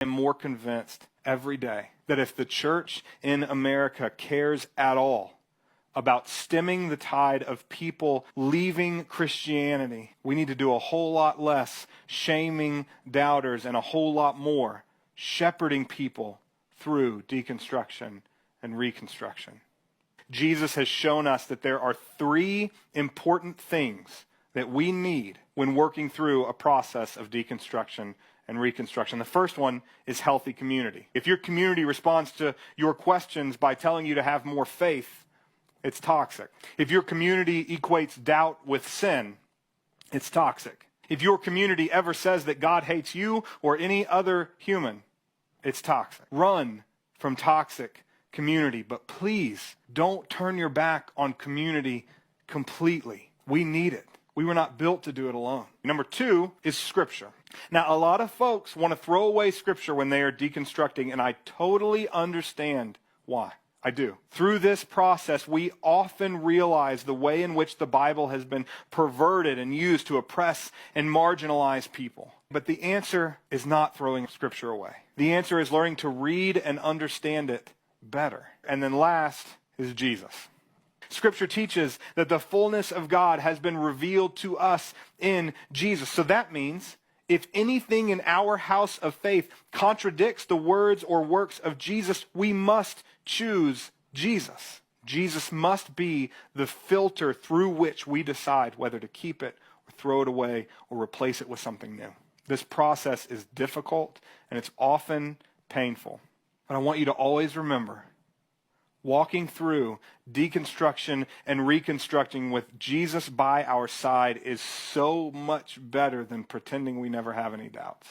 am more convinced every day that if the church in America cares at all about stemming the tide of people leaving Christianity, we need to do a whole lot less shaming doubters and a whole lot more shepherding people through deconstruction and reconstruction. Jesus has shown us that there are three important things that we need when working through a process of deconstruction and reconstruction. The first one is healthy community. If your community responds to your questions by telling you to have more faith, it's toxic. If your community equates doubt with sin, it's toxic. If your community ever says that God hates you or any other human, it's toxic. Run from toxic community, but please don't turn your back on community completely. We need it. We were not built to do it alone. Number two is Scripture. Now, a lot of folks want to throw away Scripture when they are deconstructing, and I totally understand why. I do. Through this process, we often realize the way in which the Bible has been perverted and used to oppress and marginalize people. But the answer is not throwing Scripture away. The answer is learning to read and understand it better. And then last is Jesus. Scripture teaches that the fullness of God has been revealed to us in Jesus. So that means if anything in our house of faith contradicts the words or works of Jesus, we must choose Jesus. Jesus must be the filter through which we decide whether to keep it or throw it away or replace it with something new. This process is difficult and it's often painful. But I want you to always remember, walking through deconstruction and reconstructing with Jesus by our side is so much better than pretending we never have any doubts.